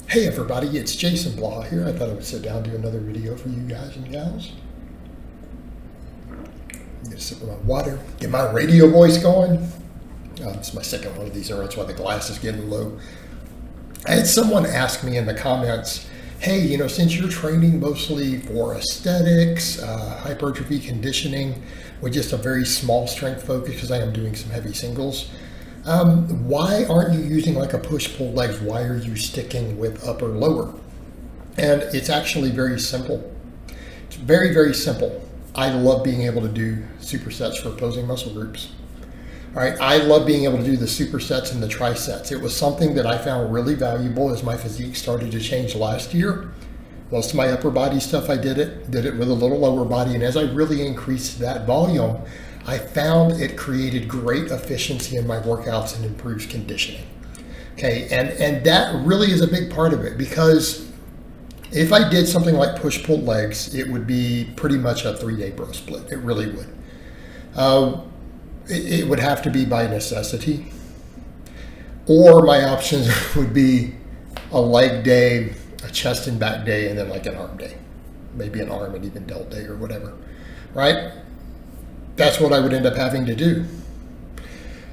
Hey everybody, it's Jason Blaha here. I thought I would sit down and do another video for you guys and gals. I'm gonna sip of my water, get my radio voice going. It's my second one of these, or that's why the glass is getting low. I had someone ask me in the comments, hey, since you're training mostly for aesthetics, hypertrophy conditioning, with just a very small strength focus, because I am doing some heavy singles, why aren't you using like a push-pull legs? Why are you sticking with upper lower? And it's actually very simple. It's very, very simple. I love being able to do supersets for opposing muscle groups. All right, I love being able to do the supersets and the trisets. It was something that I found really valuable as my physique started to change last year. Most of my upper body stuff, I did it with a little lower body. And as I really increased that volume, I found it created great efficiency in my workouts and improves conditioning. Okay, and that really is a big part of it, because if I did something like push-pull legs, it would be pretty much a 3-day bro split. It really would. It would have to be by necessity. Or my options would be a leg day, a chest and back day, and then like an arm day. Maybe an arm and even delt day or whatever, right? That's what I would end up having to do.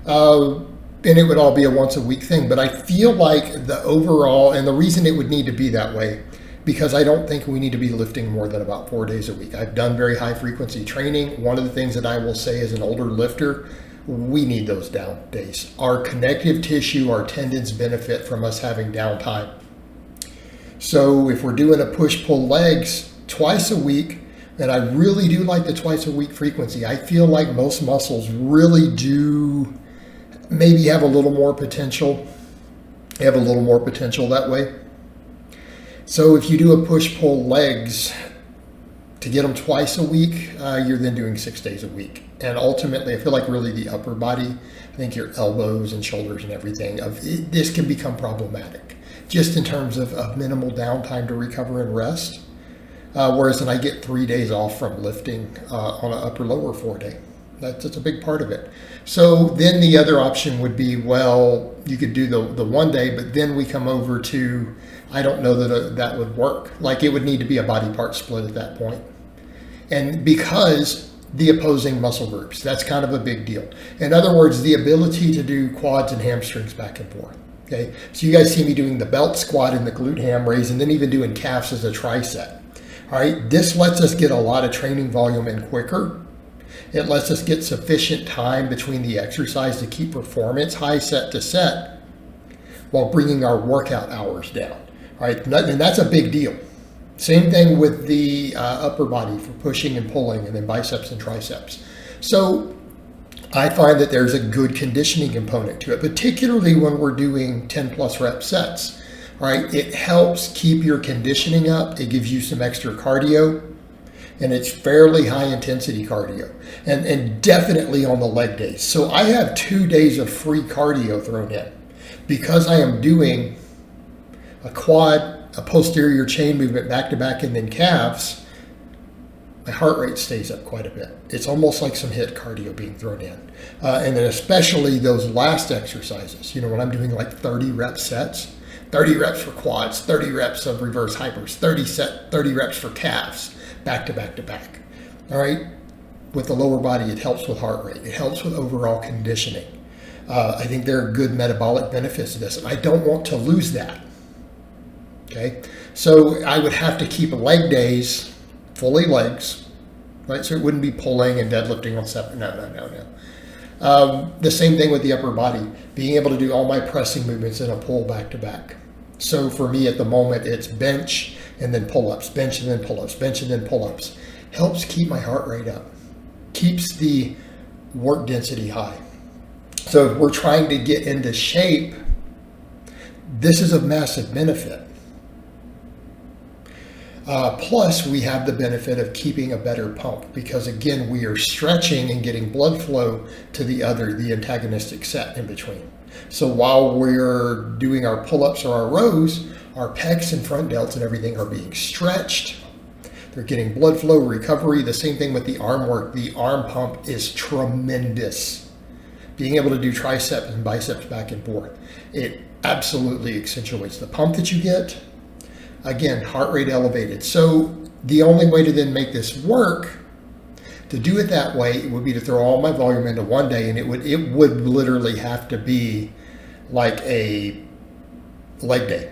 And it would all be a once a week thing. But I feel like the overall, and the reason it would need to be that way, because I don't think we need to be lifting more than about 4 days a week. I've done very high frequency training. One of the things that I will say as an older lifter, we need those down days. Our connective tissue, our tendons benefit from us having downtime. So if we're doing a push-pull legs twice a week, and I really do like the twice a week frequency, I feel like most muscles really do maybe have a little more potential. They have a little more potential that way. So if you do a push-pull legs to get them twice a week, you're then doing 6 days a week. And ultimately, I feel like really the upper body, I think your elbows and shoulders and everything, this can become problematic just in terms of minimal downtime to recover and rest. Whereas then I get 3 days off from lifting on an upper lower 4 day. That's a big part of it. So then the other option would be, well, you could do the 1 day, but then we come over to, I don't know that that would work. Like it would need to be a body part split at that point. And because the opposing muscle groups, that's kind of a big deal. In other words, the ability to do quads and hamstrings back and forth. Okay, so you guys see me doing the belt squat and the glute ham raise, and then even doing calves as a tricep. All right, this lets us get a lot of training volume in quicker. It lets us get sufficient time between the exercise to keep performance high set to set while bringing our workout hours down. All right, and that's a big deal. Same thing with the upper body for pushing and pulling, and then biceps and triceps. So I find that there's a good conditioning component to it, particularly when we're doing 10 plus rep sets. All right, it helps keep your conditioning up. It gives you some extra cardio, and it's fairly high intensity cardio, and definitely on the leg days. So I have 2 days of free cardio thrown in because I am doing a quad, a posterior chain movement back to back, and then calves. My heart rate stays up quite a bit. It's almost like some HIIT cardio being thrown in. And then especially those last exercises, when I'm doing like 30 rep sets, 30 reps for quads, 30 reps of reverse hypers, 30 reps for calves, back to back to back. All right. With the lower body, it helps with heart rate. It helps with overall conditioning. I think there are good metabolic benefits to this, and I don't want to lose that. Okay. So I would have to keep leg days fully legs, right? So it wouldn't be pulling and deadlifting on separate. No. The same thing with the upper body, being able to do all my pressing movements in a pull back to back. So for me at the moment, it's bench and then pull-ups, bench and then pull-ups, bench and then pull-ups. Helps keep my heart rate up, keeps the work density high. So if we're trying to get into shape, this is of massive benefit. Plus, we have the benefit of keeping a better pump because, again, we are stretching and getting blood flow to the antagonistic set in between. So while we're doing our pull-ups or our rows, our pecs and front delts and everything are being stretched. They're getting blood flow, recovery. The same thing with the arm work. The arm pump is tremendous. Being able to do triceps and biceps back and forth. absolutely accentuates the pump that you get. Again, heart rate elevated. So the only way to then make this work, to do it that way, it would be to throw all my volume into one day, and it would literally have to be like a leg day.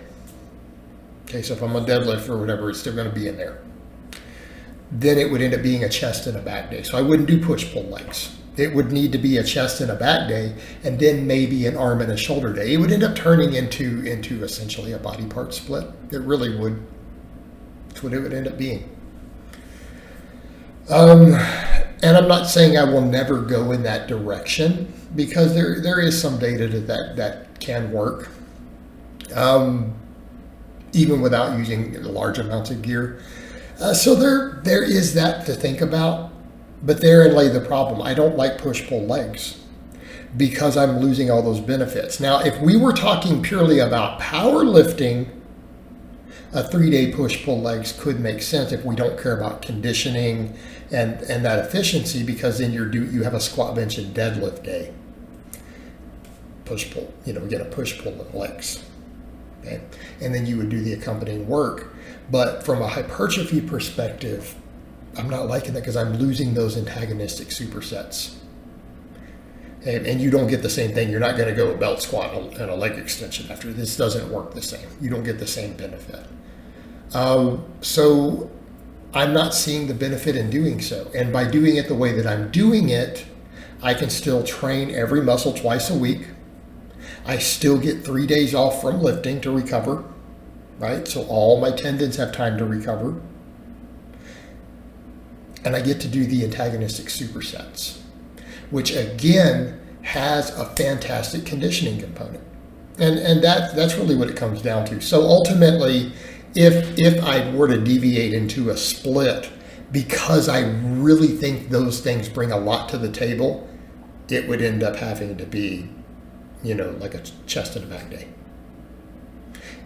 Okay, so if I'm on deadlift or whatever, it's still going to be in there. Then it would end up being a chest and a back day. So I wouldn't do push-pull legs. It would need to be a chest and a back day, and then maybe an arm and a shoulder day. It would end up turning into essentially a body part split. It really would. That's what it would end up being. And I'm not saying I will never go in that direction, because there is some data that can work, even without using large amounts of gear. So there is that to think about, but therein lay the problem. I don't like push-pull legs because I'm losing all those benefits. Now, if we were talking purely about powerlifting, a 3-day push-pull legs could make sense if we don't care about conditioning and that efficiency, because then you have a squat, bench, and deadlift day. Push-pull, get a push-pull in legs. Okay? And then you would do the accompanying work. But from a hypertrophy perspective, I'm not liking that because I'm losing those antagonistic supersets. And you don't get the same thing. You're not going to go a belt squat and a leg extension after. This doesn't work the same. You don't get the same benefit. So I'm not seeing the benefit in doing so. And by doing it the way that I'm doing it, I can still train every muscle twice a week. I still get 3 days off from lifting to recover, right? So all my tendons have time to recover. And I get to do the antagonistic supersets, which again has a fantastic conditioning component. And that's really what it comes down to. So ultimately, if I were to deviate into a split because I really think those things bring a lot to the table, it would end up having to be, like a chest and a back day.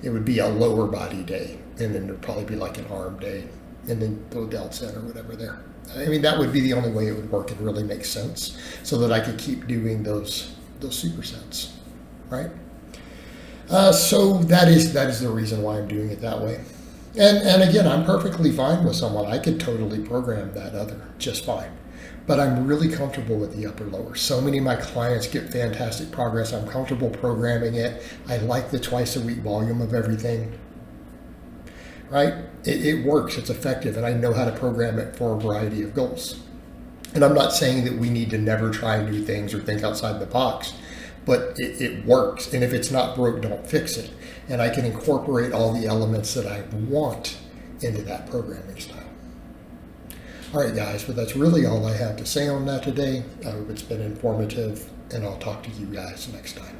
It would be a lower body day, and then there'd probably be like an arm day, and then throw delts in or whatever there. I mean, that would be the only way it would work and really make sense, so that I could keep doing those supersets, right? So that is the reason why I'm doing it that way. And again, I'm perfectly fine with someone. I could totally program that other just fine. But I'm really comfortable with the upper lower. So many of my clients get fantastic progress. I'm comfortable programming it. I like the twice a week volume of everything, right? It works, it's effective, and I know how to program it for a variety of goals. And I'm not saying that we need to never try new things or think outside the box, but it works. And if it's not broke, don't fix it. And I can incorporate all the elements that I want into that programming style. All right, guys, but that's really all I have to say on that today. I hope it's been informative, and I'll talk to you guys next time.